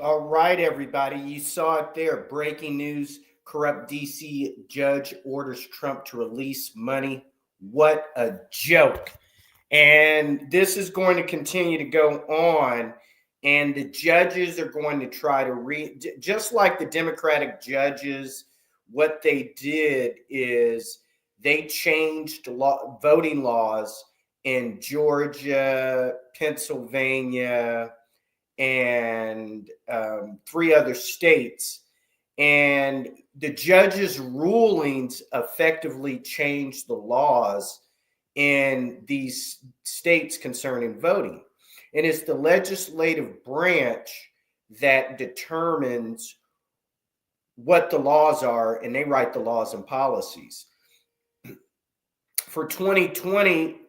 All right, everybody. You saw it there. Breaking news. Corrupt DC judge orders Trump to release money. What a joke. And this is going to continue to go on. And the judges are going to try to just like the Democratic judges, what they did is they changed voting laws in Georgia, Pennsylvania, and three other states. And the judges' rulings effectively changed the laws in these states concerning voting. And it's the legislative branch that determines what the laws are, and they write the laws and policies. For 2020,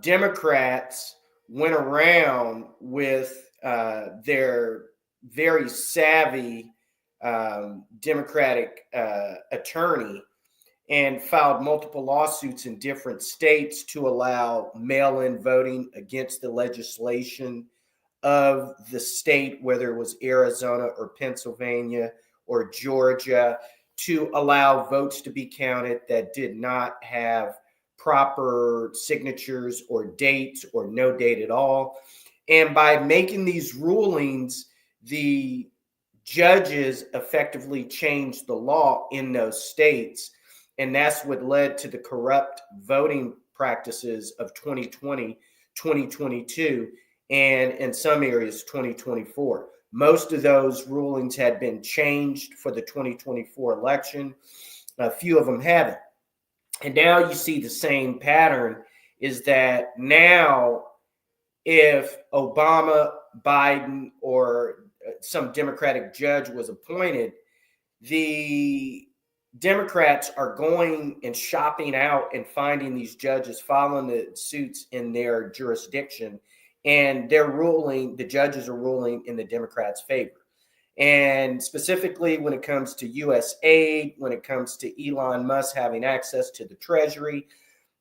Democrats went around with their very savvy Democratic attorney and filed multiple lawsuits in different states to allow mail-in voting against the legislation of the state, whether it was Arizona or Pennsylvania or Georgia, to allow votes to be counted that did not have proper signatures or dates or no date at all. And by making these rulings, the judges effectively changed the law in those states. And that's what led to the corrupt voting practices of 2020, 2022, and in some areas, 2024. Most of those rulings had been changed for the 2024 election. A few of them haven't. And now you see the same pattern is that now if Obama, Biden, or some Democratic judge was appointed, the Democrats are going and shopping out and finding these judges, following the suits in their jurisdiction, and they're ruling, the judges are ruling in the Democrats' favor. And specifically when it comes to U.S. aid, when it comes to Elon Musk having access to the Treasury,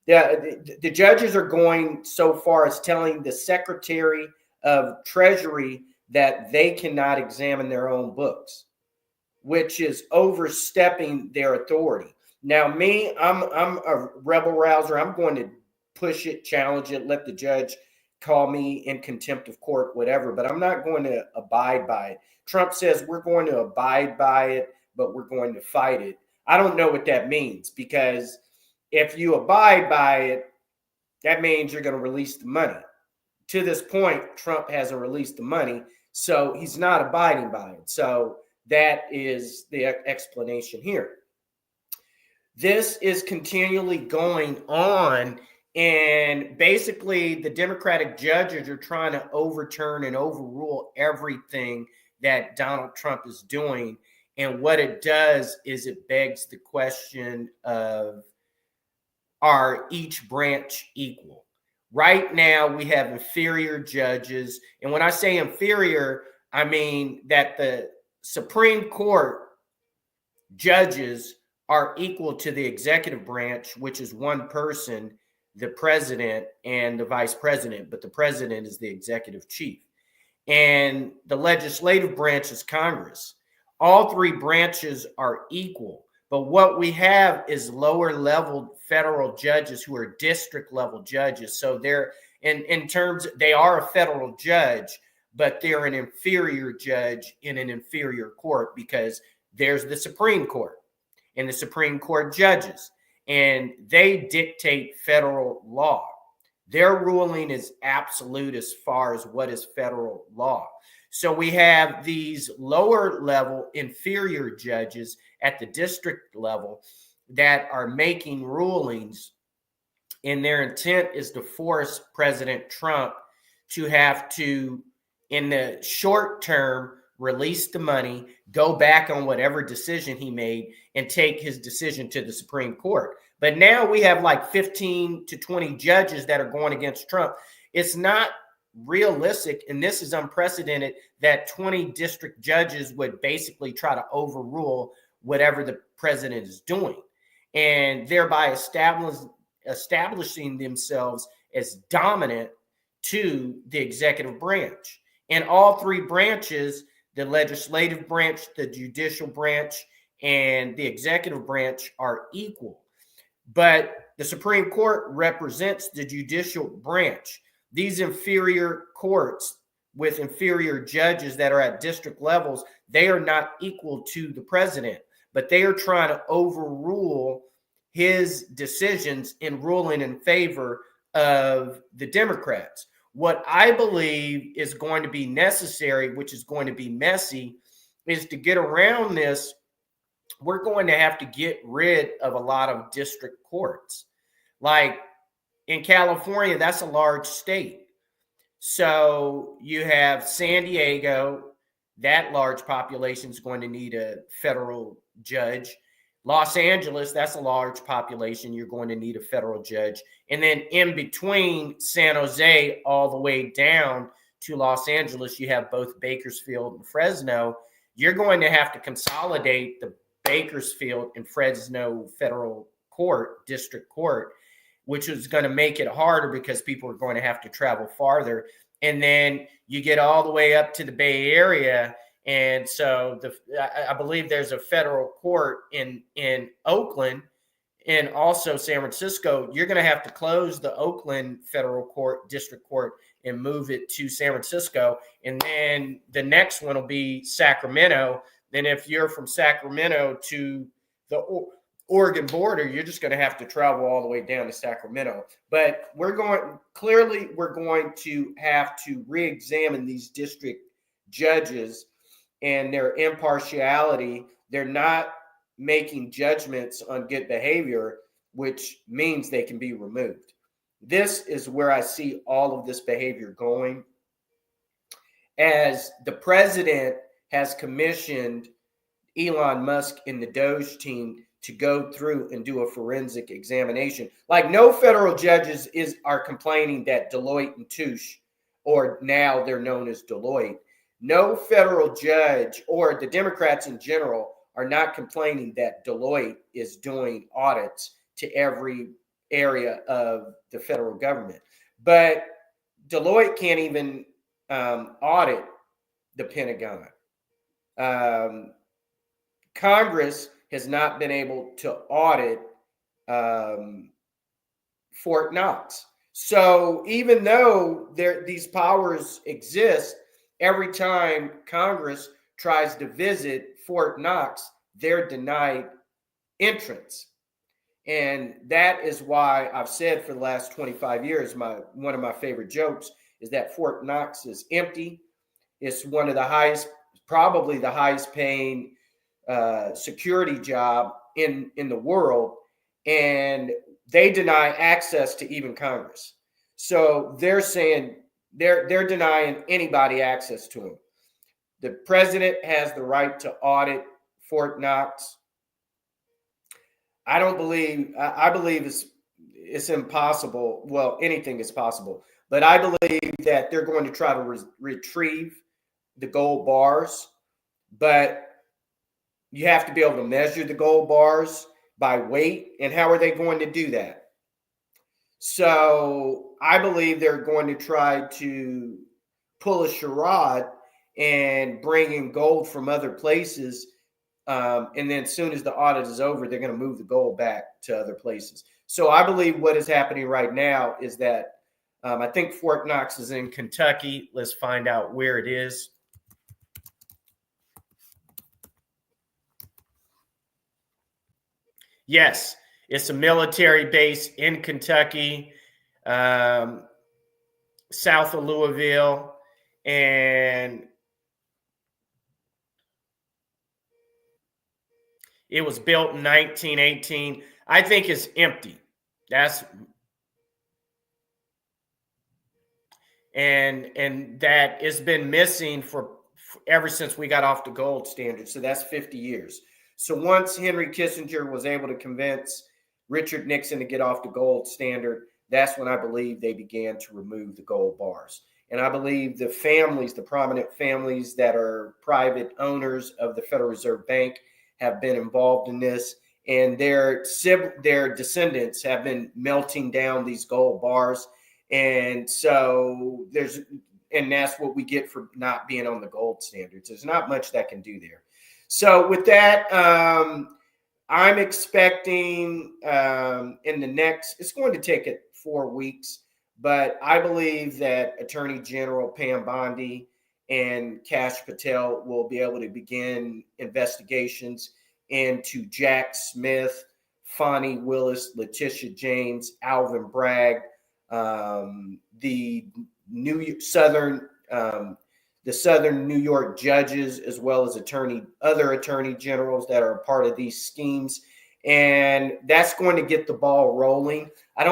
the judges are going so far as telling the Secretary of Treasury that they cannot examine their own books, which is overstepping their authority. Now, me, I'm a rebel rouser. I'm going to push it, challenge it, let the judge call me in contempt of court, whatever, but I'm not going to abide by it. Trump says we're going to abide by it, but we're going to fight it. I don't know what that means, because if you abide by it, that means you're going to release the money. To this point, Trump hasn't released the money, so he's not abiding by it. So that is the explanation here. This is continually going on, and basically the Democratic judges are trying to overturn and overrule everything that Donald Trump is doing. And what it does is it begs the question of, are each branch equal? Right now, we have inferior judges. And when I say inferior, I mean that the Supreme Court judges are equal to the executive branch, which is one person, the president and the vice president, but the president is the executive chief. And the legislative branch is Congress. All three branches are equal. But what we have is lower level federal judges who are district level judges. So they're in terms, they are a federal judge, but they're an inferior judge in an inferior court, because there's the Supreme Court and the Supreme Court judges, and they dictate federal law. Their ruling is absolute as far as what is federal law. So we have these lower level inferior judges at the district level that are making rulings, and their intent is to force President Trump to have to, in the short term, release the money, go back on whatever decision he made, and take his decision to the Supreme Court. But now we have like 15 to 20 judges that are going against Trump. It's not realistic, and this is unprecedented, that 20 district judges would basically try to overrule whatever the president is doing, and thereby establishing themselves as dominant to the executive branch. And all three branches, the legislative branch, the judicial branch, and the executive branch, are equal. But the Supreme Court represents the judicial branch. These inferior courts with inferior judges that are at district levels, they are not equal to the president, but they are trying to overrule his decisions in ruling in favor of the Democrats. What I believe is going to be necessary, which is going to be messy, is to get around this. We're going to have to get rid of a lot of district courts. Like in California, that's a large state. So you have San Diego, that large population is going to need a federal judge. Los Angeles, that's a large population. You're going to need a federal judge. And then in between San Jose all the way down to Los Angeles, you have both Bakersfield and Fresno. You're going to have to consolidate the Bakersfield and Fresno federal court, district court, which is going to make it harder because people are going to have to travel farther. And then you get all the way up to the Bay Area. And so I believe there's a federal court in Oakland and also San Francisco. You're going to have to close the Oakland federal court, district court, and move it to San Francisco. And then the next one will be Sacramento. Then if you're from Sacramento to the Oregon border, you're just going to have to travel all the way down to Sacramento. But we're going to have to re-examine these district judges and their impartiality. They're not making judgments on good behavior, which means they can be removed. This is where I see all of this behavior going. As the president has commissioned Elon Musk and the Doge team to go through and do a forensic examination. Like no federal judges are complaining that Deloitte and Touche, or now they're known as Deloitte, no federal judge or the Democrats in general are not complaining that Deloitte is doing audits to every area of the federal government. But Deloitte can't even audit the Pentagon. Congress has not been able to audit Fort Knox. So even though these powers exist, every time Congress tries to visit Fort Knox, they're denied entrance. And that is why I've said for the last 25 years, one of my favorite jokes is that Fort Knox is empty. It's one of the highest, probably the highest paying security job in the world, and they deny access to even Congress. So they're saying they're denying anybody access to them. The president has the right to audit Fort Knox. I believe it's impossible. Well, anything is possible, but I believe that they're going to try to retrieve the gold bars, but you have to be able to measure the gold bars by weight. And how are they going to do that? So I believe they're going to try to pull a charade and bring in gold from other places. And then as soon as the audit is over, they're going to move the gold back to other places. So I believe what is happening right now is that I think Fort Knox is in Kentucky. Let's find out where it is. Yes, it's a military base in Kentucky, south of Louisville, and it was built in 1918. I think it's empty. And that it's been missing for ever since we got off the gold standard. So that's 50 years. So once Henry Kissinger was able to convince Richard Nixon to get off the gold standard, that's when I believe they began to remove the gold bars. And I believe the families, the prominent families that are private owners of the Federal Reserve Bank have been involved in this, and their descendants have been melting down these gold bars. And so and that's what we get for not being on the gold standards. There's not much that can do there. So with that, I'm expecting in the next, it's going to take it 4 weeks, but I believe that Attorney General Pam Bondi and Kash Patel will be able to begin investigations into Jack Smith, Fonnie Willis, Letitia James, Alvin Bragg, the Southern New York judges, as well as other attorney generals that are a part of these schemes. And that's going to get the ball rolling. I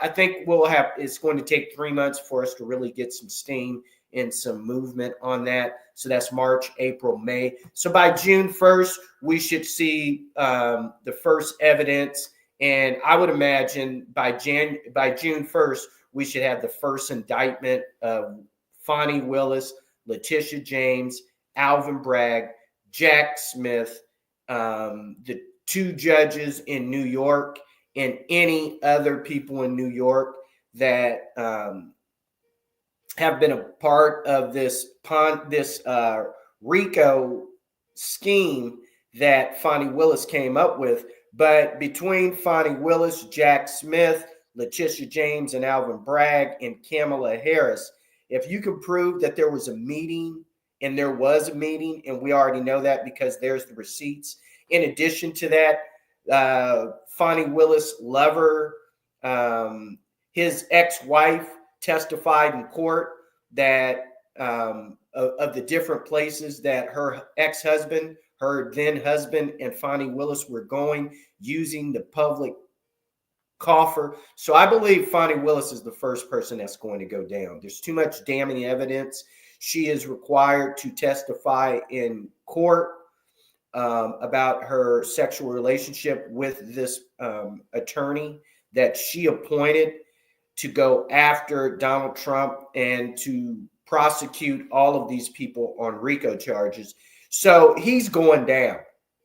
think it's going to take 3 months for us to really get some steam and some movement on that. So that's March, April, May. So by June 1st, we should see the first evidence. And I would imagine by June 1st, we should have the first indictment of Fonnie Willis, Letitia James, Alvin Bragg, Jack Smith, the 2 judges in New York, and any other people in New York that have been a part of this RICO scheme that Fonnie Willis came up with. But between Fonnie Willis, Jack Smith, Letitia James, and Alvin Bragg, and Kamala Harris, if you can prove that there was a meeting, and there was a meeting, and we already know that because there's the receipts. In addition to that, Fonnie Willis' lover, his ex-wife, testified in court that of the different places that her ex-husband, her then husband, and Fonnie Willis were going using the public coffer. So I believe Fonnie Willis is the first person that's going to go down. There's too much damning evidence. She is required to testify in court about her sexual relationship with this attorney that she appointed to go after Donald Trump and to prosecute all of these people on RICO charges. So he's going down.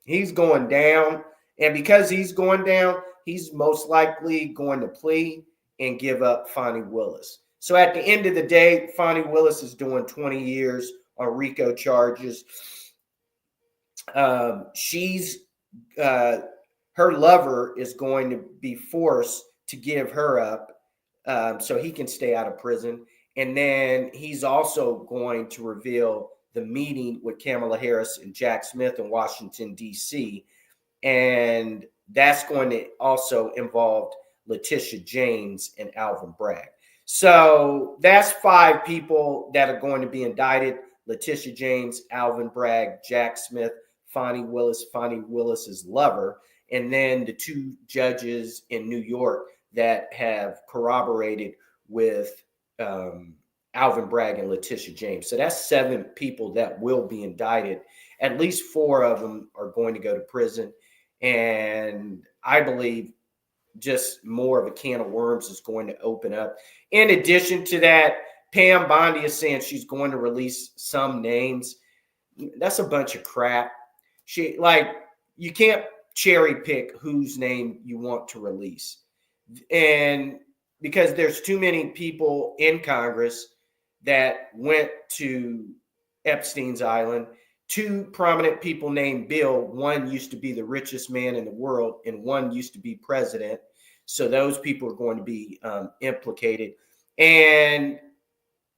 He's going down. And because he's going down, he's most likely going to plea and give up Fonnie Willis. So at the end of the day, Fonnie Willis is doing 20 years on RICO charges. Her lover is going to be forced to give her up so he can stay out of prison. And then he's also going to reveal the meeting with Kamala Harris and Jack Smith in Washington, D.C. And that's going to also involve Letitia James and Alvin Bragg. So that's 5 people that are going to be indicted: Letitia James, Alvin Bragg, Jack Smith, Fonnie Willis's lover, and then the 2 judges in New York that have corroborated with Alvin Bragg and Letitia James. So that's 7 people that will be indicted. At least 4 of them are going to go to prison. And I believe just more of a can of worms is going to open up. In addition to that, Pam Bondi is saying she's going to release some names. That's a bunch of crap. You can't cherry pick whose name you want to release. And because there's too many people in Congress that went to Epstein's Island. 2 prominent people named Bill. One used to be the richest man in the world, and one used to be president. So those people are going to be implicated. And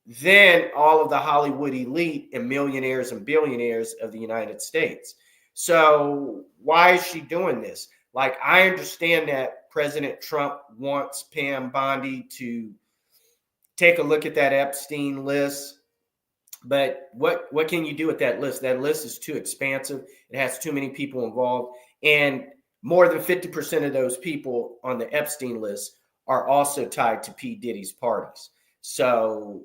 then all of the Hollywood elite and millionaires and billionaires of the United States. So why is she doing this? I understand that President Trump wants Pam Bondi to take a look at that Epstein list. But what can you do with that list? That list is too expansive. It has too many people involved. And more than 50% of those people on the Epstein list are also tied to P. Diddy's parties. So,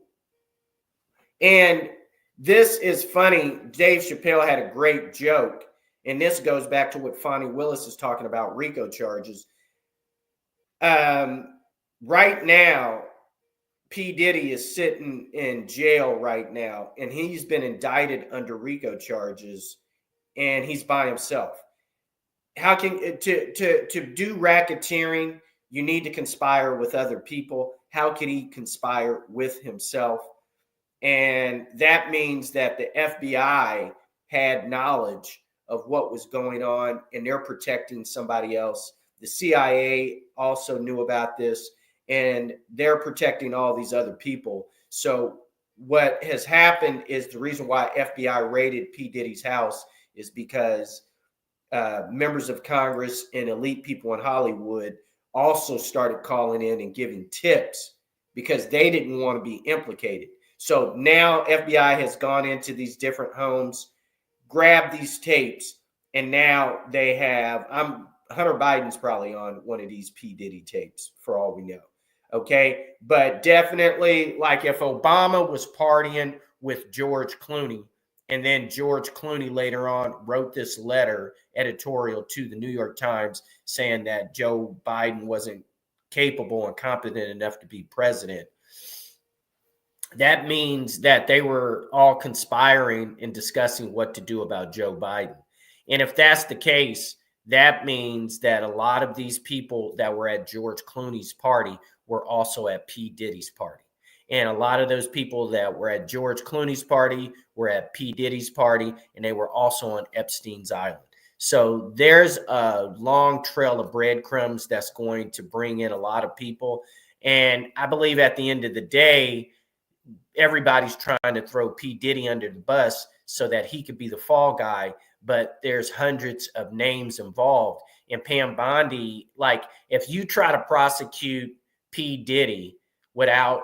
and this is funny. Dave Chappelle had a great joke. And this goes back to what Fonnie Willis is talking about, RICO charges. Right now, P. Diddy is sitting in jail right now, and he's been indicted under RICO charges, and he's by himself. How can to do racketeering, you need to conspire with other people. How can he conspire with himself? And that means that the FBI had knowledge of what was going on and they're protecting somebody else. The CIA also knew about this and they're protecting all these other people. So what has happened is the reason why FBI raided P. Diddy's house is because members of Congress and elite people in Hollywood also started calling in and giving tips because they didn't want to be implicated. So now FBI has gone into these different homes, grabbed these tapes, and now they have, Hunter Biden's probably on one of these P. Diddy tapes for all we know. Okay. But definitely, like if Obama was partying with George Clooney, and then George Clooney later on wrote this letter editorial to the New York Times saying that Joe Biden wasn't capable and competent enough to be president. That means that they were all conspiring and discussing what to do about Joe Biden. And if that's the case, that means that a lot of these people that were at George Clooney's party were also at P. Diddy's party. And a lot of those people that were at George Clooney's party were at P. Diddy's party, and they were also on Epstein's Island. So there's a long trail of breadcrumbs that's going to bring in a lot of people. And I believe at the end of the day, everybody's trying to throw P. Diddy under the bus so that he could be the fall guy. But there's hundreds of names involved. And Pam Bondi, like if you try to prosecute P. Diddy without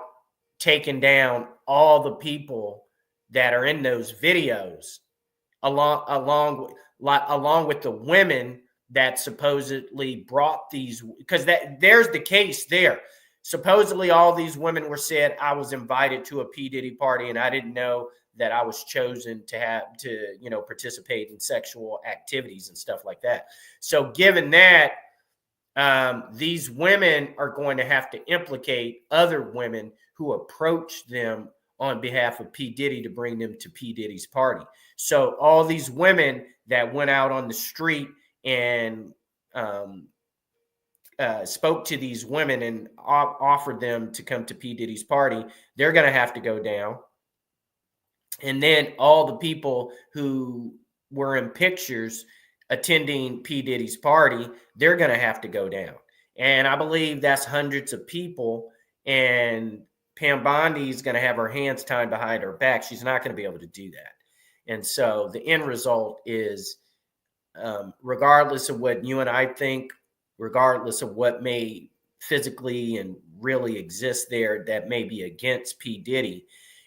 taking down all the people that are in those videos, along with the women that supposedly brought these, because there's the case there. Supposedly all these women were said, I was invited to a P. Diddy party and I didn't know that I was chosen to participate in sexual activities and stuff like that. So given that, these women are going to have to implicate other women who approached them on behalf of P. Diddy to bring them to P. Diddy's party. So all these women that went out on the street and spoke to these women and offered them to come to P. Diddy's party, they're going to have to go down. And then all the people who were in pictures attending P. Diddy's party, they're going to have to go down. And I believe that's hundreds of people. And Pam Bondi is going to have her hands tied behind her back. She's not going to be able to do that. And so the end result is, regardless of what you and I think, regardless of what may physically and really exist there that may be against P. Diddy,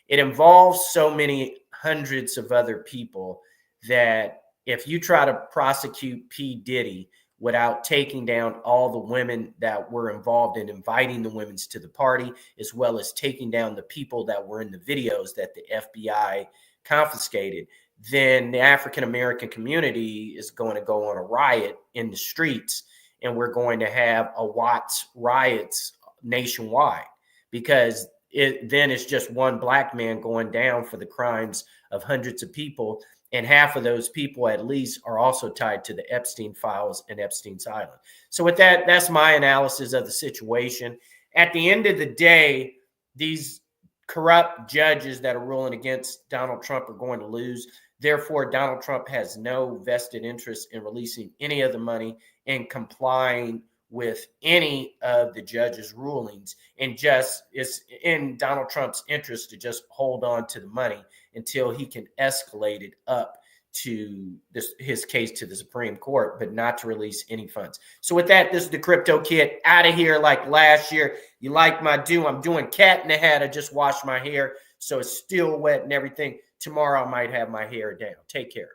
it involves so many hundreds of other people that if you try to prosecute P. Diddy without taking down all the women that were involved in inviting the women to the party, as well as taking down the people that were in the videos that the FBI confiscated, then the African-American community is going to go on a riot in the streets, and we're going to have a Watts riots nationwide, because then it's just one black man going down for the crimes of hundreds of people. And half of those people at least are also tied to the Epstein files and Epstein's Island. So with that, that's my analysis of the situation. At the end of the day, these corrupt judges that are ruling against Donald Trump are going to lose. Therefore, Donald Trump has no vested interest in releasing any of the money and complying with any of the judges' rulings. And just it's in Donald Trump's interest to just hold on to the money until he can escalate it up to his case to the Supreme Court, but not to release any funds. So with that, this is the Crypto Kid out of here like last year. You like my do? I'm doing cat in the hat. I just washed my hair, so it's still wet and everything. Tomorrow I might have my hair down. Take care.